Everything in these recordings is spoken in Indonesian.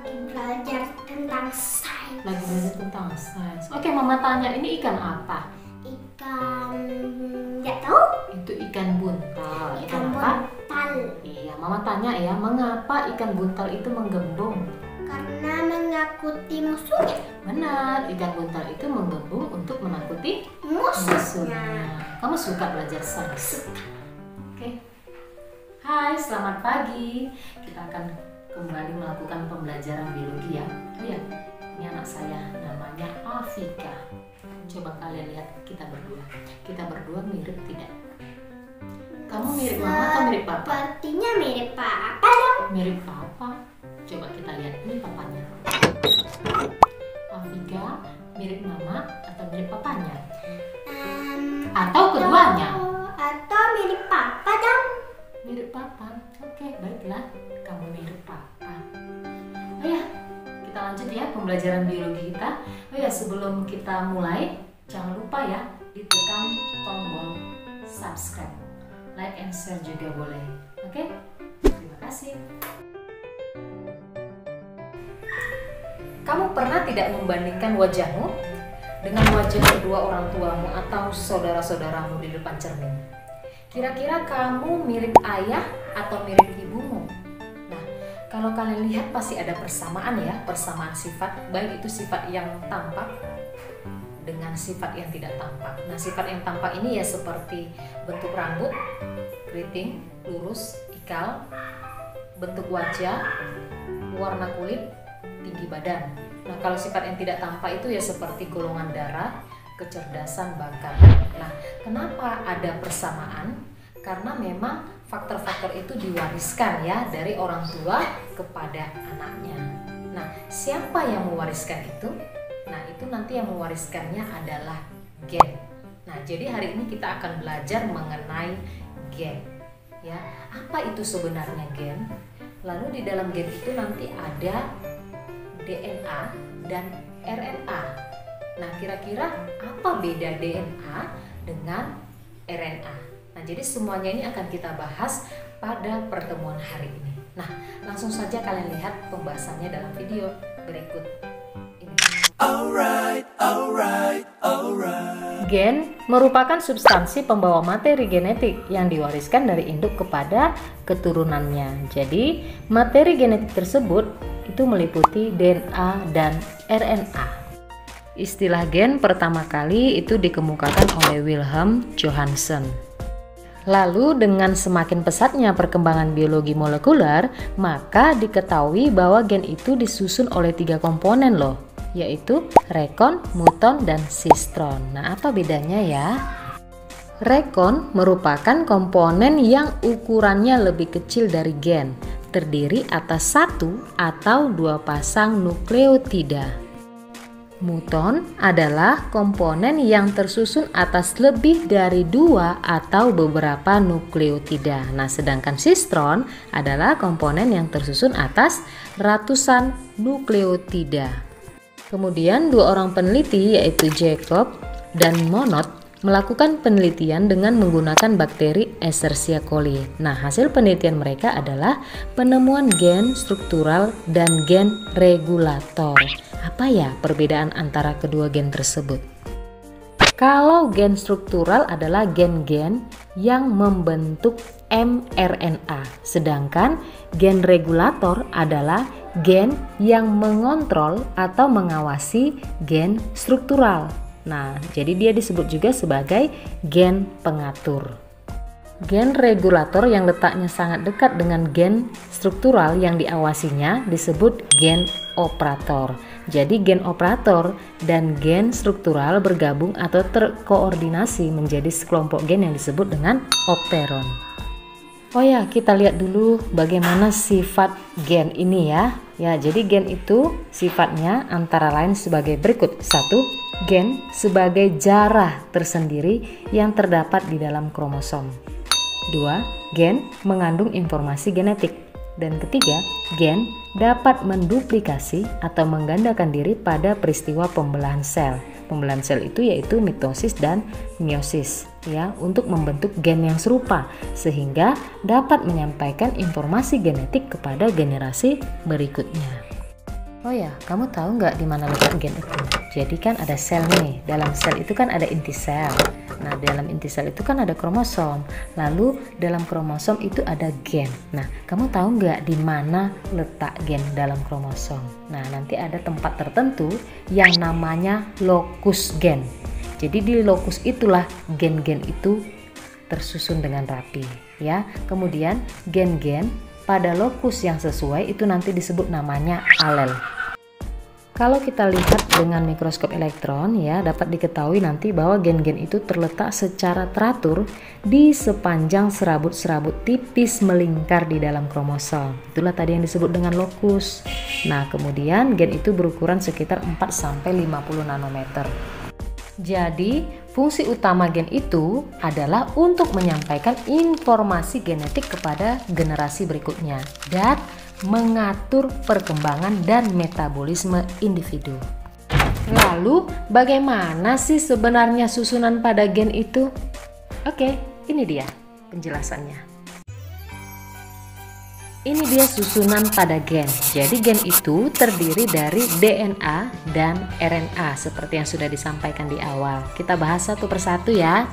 lagi belajar tentang sains. Lagi belajar tentang sains. Oke, Mama tanya, ini ikan apa? Ikan, nggak tahu. Itu ikan buntal. Ikan apa? buntal. Iya, Mama tanya ya, mengapa ikan buntal itu menggembung? Karena menakuti musuhnya. Benar, ikan buntal itu menggembung untuk menakuti Musuhnya. musuhnya. Kamu suka belajar sains? Oke. Hai, selamat pagi. Kita akan kembali melakukan pembelajaran biologi ya. Oh ya, ini anak saya namanya Afika. Coba kalian lihat kita berdua. Kita berdua mirip tidak? Kamu mirip mama atau mirip papa? Sepertinya mirip papa dong. Mirip papa. Coba kita lihat, ini papanya. Afika mirip mama atau mirip papanya? Atau keduanya? Atau mirip papa dong. Mirip papa. Oke, baiklah. Kamu mirip papa. Oh ya, kita lanjut ya pembelajaran biologi kita. Oh ya, sebelum kita mulai, jangan lupa ya ditekan tombol subscribe, like and share juga boleh. Oke? Terima kasih. Kamu pernah tidak membandingkan wajahmu dengan wajah kedua orang tuamu atau saudara-saudaramu di depan cermin? Kira-kira kamu mirip ayah atau mirip ibumu? Nah, kalau kalian lihat pasti ada persamaan ya, persamaan sifat, baik itu sifat yang tampak dengan sifat yang tidak tampak. Nah, sifat yang tampak ini ya seperti bentuk rambut, keriting, lurus, ikal, bentuk wajah, warna kulit, tinggi badan. Nah, kalau sifat yang tidak tampak itu ya seperti golongan darah, kecerdasan, bakat. Nah, kenapa ada persamaan? Karena memang faktor-faktor itu diwariskan ya dari orang tua kepada anaknya. Nah, siapa yang mewariskan itu? Nah, itu nanti yang mewariskannya adalah gen. Nah, jadi hari ini kita akan belajar mengenai gen. Ya, apa itu sebenarnya gen? Lalu di dalam gen itu nanti ada DNA dan RNA. Nah, kira-kira apa beda DNA dengan RNA? Nah, jadi semuanya ini akan kita bahas pada pertemuan hari ini. Nah, langsung saja kalian lihat pembahasannya dalam video berikut ini. Alright. Gen merupakan substansi pembawa materi genetik yang diwariskan dari induk kepada keturunannya. Jadi, materi genetik tersebut itu meliputi DNA dan RNA. Istilah gen pertama kali itu dikemukakan oleh Wilhelm Johannsen. Lalu dengan semakin pesatnya perkembangan biologi molekuler, maka diketahui bahwa gen itu disusun oleh 3 komponen loh, yaitu rekon, muton, dan sistron. Nah, apa bedanya ya? Rekon merupakan komponen yang ukurannya lebih kecil dari gen, terdiri atas 1 atau 2 pasang nukleotida. Muton adalah komponen yang tersusun atas lebih dari 2 atau beberapa nukleotida. Nah, sedangkan sistron adalah komponen yang tersusun atas ratusan nukleotida. Kemudian 2 orang peneliti yaitu Jacob dan Monod melakukan penelitian dengan menggunakan bakteri Escherichia coli. Nah, hasil penelitian mereka adalah penemuan gen struktural dan gen regulator. Apa ya perbedaan antara kedua gen tersebut? Kalau gen struktural adalah gen-gen yang membentuk mRNA, sedangkan gen regulator adalah gen yang mengontrol atau mengawasi gen struktural. Nah, jadi dia disebut juga sebagai gen pengatur. Gen regulator yang letaknya sangat dekat dengan gen struktural yang diawasinya disebut gen operator. Jadi gen operator dan gen struktural bergabung atau terkoordinasi menjadi sekelompok gen yang disebut dengan operon. Oh ya, kita lihat dulu bagaimana sifat gen ini ya. Ya, jadi gen itu sifatnya antara lain sebagai berikut. 1. Gen sebagai jarah tersendiri yang terdapat di dalam kromosom. 2. Gen mengandung informasi genetik. Dan ketiga, gen dapat menduplikasi atau menggandakan diri pada peristiwa pembelahan sel. Pembelahan sel itu yaitu mitosis dan meiosis ya, untuk membentuk gen yang serupa sehingga dapat menyampaikan informasi genetik kepada generasi berikutnya. Oh ya, kamu tahu nggak di mana letak gen itu? Jadi kan ada sel nih, dalam sel itu kan ada inti sel. Nah, dalam inti sel itu kan ada kromosom. Lalu dalam kromosom itu ada gen. Nah, kamu tahu nggak di mana letak gen dalam kromosom? Nah, nanti ada tempat tertentu yang namanya lokus gen. Jadi di lokus itulah gen-gen itu tersusun dengan rapi, ya. Kemudian gen-gen pada lokus yang sesuai itu nanti disebut namanya alel. Kalau kita lihat dengan mikroskop elektron ya, dapat diketahui nanti bahwa gen-gen itu terletak secara teratur di sepanjang serabut-serabut tipis melingkar di dalam kromosom. Itulah tadi yang disebut dengan lokus. Nah, kemudian gen itu berukuran sekitar 4-50 nanometer. Jadi, fungsi utama gen itu adalah untuk menyampaikan informasi genetik kepada generasi berikutnya dan mengatur perkembangan dan metabolisme individu. Lalu, bagaimana sih sebenarnya susunan pada gen itu? Oke, ini dia penjelasannya. Ini dia susunan pada gen. Jadi gen itu terdiri dari DNA dan RNA seperti yang sudah disampaikan di awal. Kita bahas satu persatu ya.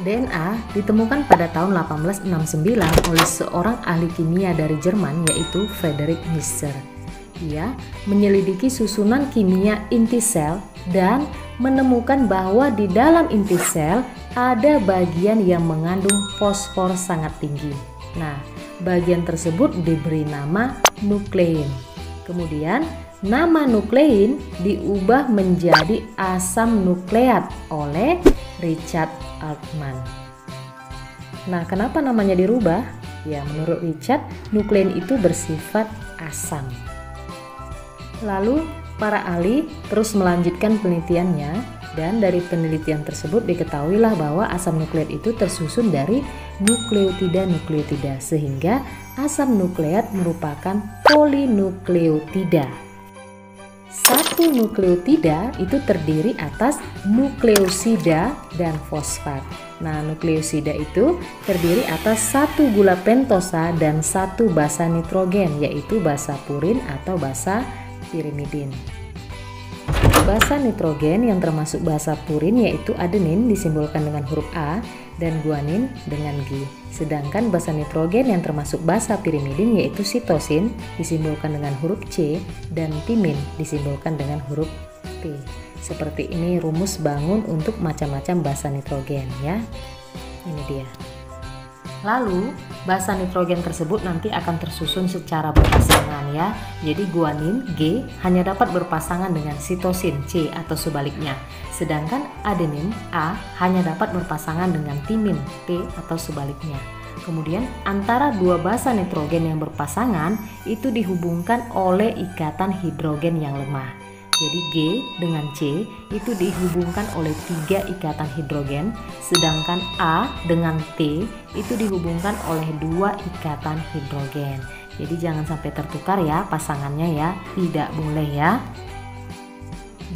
DNA ditemukan pada tahun 1869 oleh seorang ahli kimia dari Jerman yaitu Friedrich Miescher. Ia menyelidiki susunan kimia inti sel dan menemukan bahwa di dalam inti sel ada bagian yang mengandung fosfor sangat tinggi. Nah, bagian tersebut diberi nama nuklein. Kemudian nama nuklein diubah menjadi asam nukleat oleh Richard Altman. Nah, kenapa namanya dirubah? Ya, menurut Richard, nuklein itu bersifat asam. Lalu, para ahli terus melanjutkan penelitiannya dan dari penelitian tersebut diketahuilah bahwa asam nukleat itu tersusun dari nukleotida sehingga asam nukleat merupakan polinukleotida. Satu nukleotida itu terdiri atas nukleosida dan fosfat. Nah, nukleosida itu terdiri atas satu gula pentosa dan satu basa nitrogen, yaitu basa purin atau basa pirimidin. Basa nitrogen yang termasuk basa purin yaitu adenin disimbolkan dengan huruf A dan guanin dengan G. Sedangkan basa nitrogen yang termasuk basa pirimidin yaitu sitosin disimbolkan dengan huruf C dan timin disimbolkan dengan huruf P. Seperti ini rumus bangun untuk macam-macam basa nitrogen ya. Ini dia. Lalu, basa nitrogen tersebut nanti akan tersusun secara berpasangan ya. Jadi guanin G hanya dapat berpasangan dengan sitosin C atau sebaliknya. Sedangkan adenin A hanya dapat berpasangan dengan timin P atau sebaliknya. Kemudian antara dua basa nitrogen yang berpasangan itu dihubungkan oleh ikatan hidrogen yang lemah. Jadi G dengan C itu dihubungkan oleh 3 ikatan hidrogen, sedangkan A dengan T itu dihubungkan oleh 2 ikatan hidrogen. Jadi jangan sampai tertukar ya pasangannya ya, tidak boleh ya.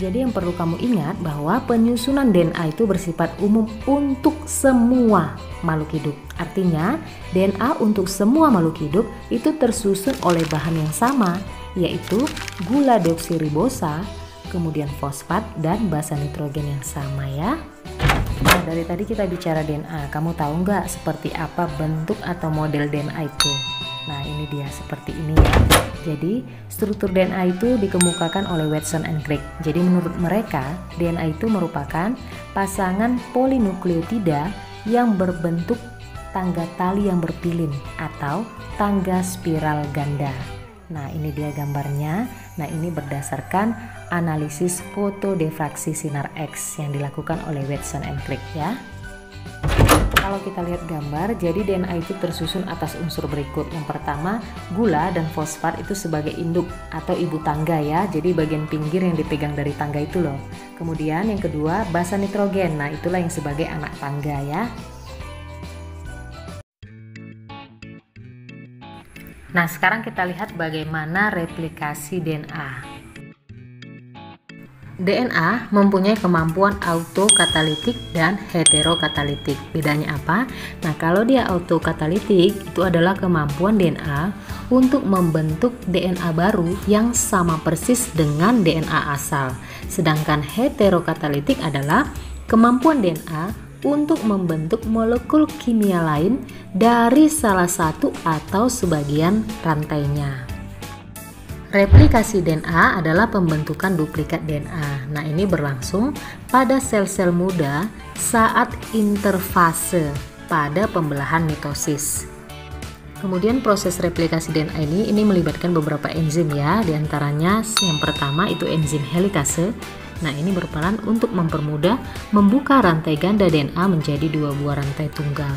Jadi yang perlu kamu ingat bahwa penyusunan DNA itu bersifat umum untuk semua makhluk hidup. Artinya DNA untuk semua makhluk hidup itu tersusun oleh bahan yang sama, yaitu gula deoksiribosa, kemudian fosfat dan basa nitrogen yang sama ya. Nah, dari tadi kita bicara DNA, kamu tahu nggak seperti apa bentuk atau model DNA itu? Nah, ini dia seperti ini ya. Jadi struktur DNA itu dikemukakan oleh Watson and Crick. Jadi menurut mereka DNA itu merupakan pasangan polinukleotida yang berbentuk tangga tali yang berpilin atau tangga spiral ganda. Nah, ini dia gambarnya. Nah, ini berdasarkan analisis fotodifraksi sinar X yang dilakukan oleh Watson and Crick ya. Kalau kita lihat gambar, jadi DNA itu tersusun atas unsur berikut. Yang pertama, gula dan fosfat itu sebagai induk atau ibu tangga ya. Jadi bagian pinggir yang dipegang dari tangga itu loh. Kemudian yang kedua, basa nitrogen. Nah, itulah yang sebagai anak tangga ya. Nah, sekarang kita lihat bagaimana replikasi DNA. DNA mempunyai kemampuan autokatalitik dan heterokatalitik. Bedanya apa? Nah, kalau dia autokatalitik itu adalah kemampuan DNA untuk membentuk DNA baru yang sama persis dengan DNA asal. Sedangkan heterokatalitik adalah kemampuan DNA untuk membentuk molekul kimia lain dari salah satu atau sebagian rantainya. Replikasi DNA adalah pembentukan duplikat DNA. Nah, ini berlangsung pada sel-sel muda saat interfase pada pembelahan mitosis. Kemudian proses replikasi DNA ini melibatkan beberapa enzim ya, diantaranya yang pertama itu enzim helikase. Nah, ini berperan untuk mempermudah membuka rantai ganda DNA menjadi 2 buah rantai tunggal.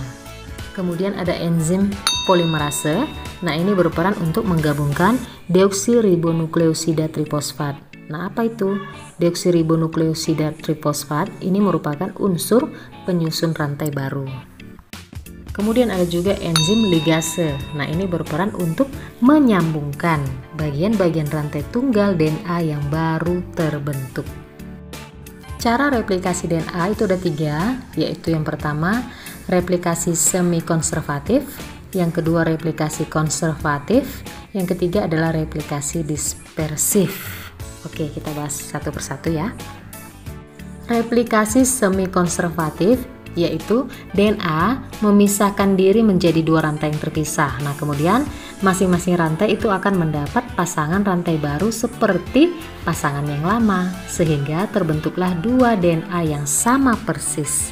Kemudian ada enzim polimerase. Nah, ini berperan untuk menggabungkan deoksiribonukleosida trifosfat. Nah, apa itu? Deoksiribonukleosida trifosfat ini merupakan unsur penyusun rantai baru. Kemudian ada juga enzim ligase. Nah, ini berperan untuk menyambungkan bagian-bagian rantai tunggal DNA yang baru terbentuk. Cara replikasi DNA itu ada 3, yaitu yang pertama replikasi semi-konservatif, yang kedua replikasi konservatif, yang ketiga adalah replikasi dispersif. Oke, kita bahas satu persatu ya. Replikasi semi-konservatif yaitu DNA memisahkan diri menjadi 2 rantai yang terpisah. Nah, kemudian masing-masing rantai itu akan mendapat pasangan rantai baru seperti pasangan yang lama, sehingga terbentuklah 2 DNA yang sama persis.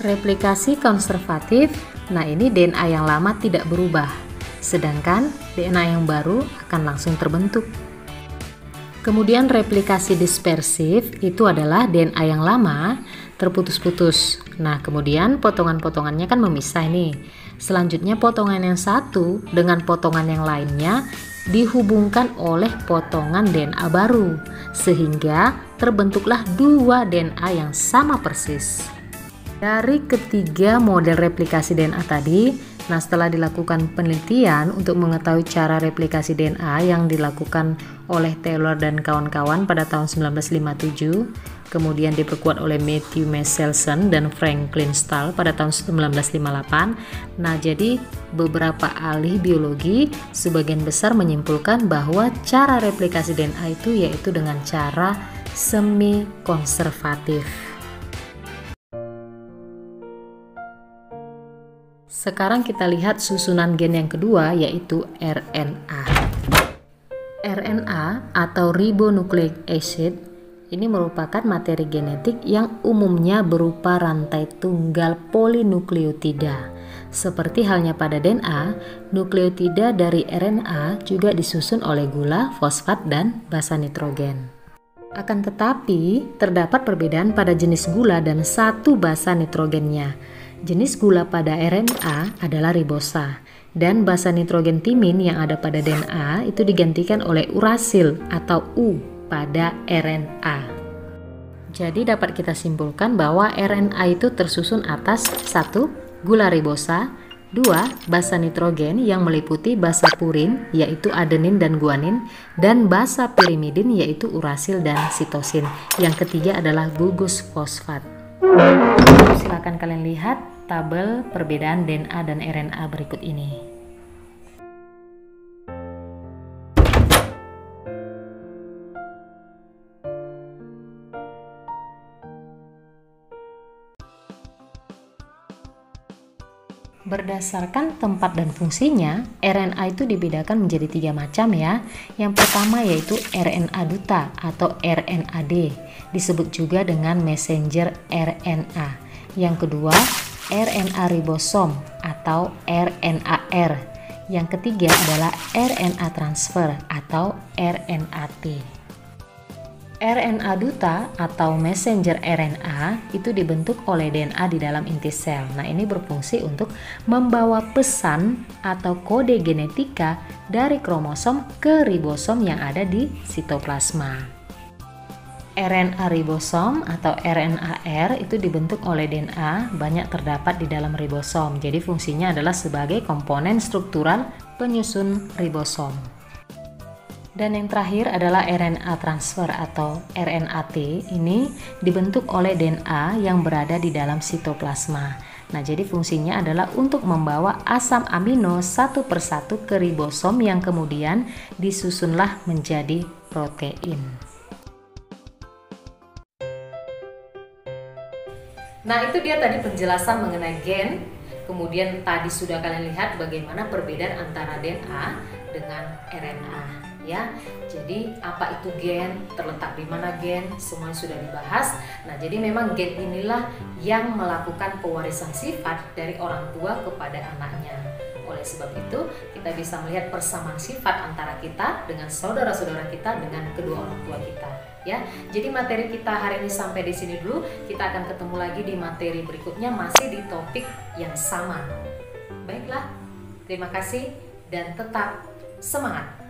Replikasi konservatif, nah ini DNA yang lama tidak berubah, sedangkan DNA yang baru akan langsung terbentuk. Kemudian replikasi dispersif itu adalah DNA yang lama terputus-putus. Nah, kemudian potongan-potongannya kan memisah nih. Selanjutnya potongan yang satu dengan potongan yang lainnya dihubungkan oleh potongan DNA baru, sehingga terbentuklah 2 DNA yang sama persis. Dari ketiga model replikasi DNA tadi, nah setelah dilakukan penelitian untuk mengetahui cara replikasi DNA yang dilakukan oleh Taylor dan kawan-kawan pada tahun 1957, kemudian diperkuat oleh Matthew Michelson dan Franklin Stahl pada tahun 1958. Nah, jadi beberapa ahli biologi sebagian besar menyimpulkan bahwa cara replikasi DNA itu yaitu dengan cara semi-konservatif. Sekarang kita lihat susunan gen yang kedua, yaitu RNA. RNA atau ribonucleic acid ini merupakan materi genetik yang umumnya berupa rantai tunggal polinukleotida. Seperti halnya pada DNA, nukleotida dari RNA juga disusun oleh gula, fosfat, dan basa nitrogen. Akan tetapi, terdapat perbedaan pada jenis gula dan satu basa nitrogennya. Jenis gula pada RNA adalah ribosa, dan basa nitrogen timin yang ada pada DNA itu digantikan oleh urasil atau U pada RNA. Jadi dapat kita simpulkan bahwa RNA itu tersusun atas 1. Gula ribosa, 2. Basa nitrogen yang meliputi basa purin yaitu adenin dan guanin, dan basa pirimidin yaitu urasil dan sitosin. Yang ketiga adalah gugus fosfat. Silakan kalian lihat tabel perbedaan DNA dan RNA berikut ini. Berdasarkan tempat dan fungsinya, RNA itu dibedakan menjadi 3 macam ya. Yang pertama yaitu RNA duta atau RNAD, disebut juga dengan messenger RNA. Yang kedua, RNA ribosom atau RNAR. Yang ketiga adalah RNA transfer atau RNAT. RNA duta atau messenger RNA itu dibentuk oleh DNA di dalam inti sel. Nah, ini berfungsi untuk membawa pesan atau kode genetika dari kromosom ke ribosom yang ada di sitoplasma. RNA ribosom atau RNAR itu dibentuk oleh DNA banyak terdapat di dalam ribosom. Jadi fungsinya adalah sebagai komponen struktural penyusun ribosom. Dan yang terakhir adalah RNA transfer atau RNAT. Ini dibentuk oleh DNA yang berada di dalam sitoplasma. Nah, jadi fungsinya adalah untuk membawa asam amino satu persatu ke ribosom yang kemudian disusunlah menjadi protein. Nah, itu dia tadi penjelasan mengenai gen. Kemudian tadi sudah kalian lihat bagaimana perbedaan antara DNA dengan RNA, ya. Jadi apa itu gen, terletak di mana gen, semuanya sudah dibahas. Nah, jadi memang gen inilah yang melakukan pewarisan sifat dari orang tua kepada anaknya. Oleh sebab itu, kita bisa melihat persamaan sifat antara kita dengan saudara-saudara kita dengan kedua orang tua kita, ya. Jadi materi kita hari ini sampai di sini dulu. Kita akan ketemu lagi di materi berikutnya masih di topik yang sama. Baiklah, terima kasih dan tetap semangat.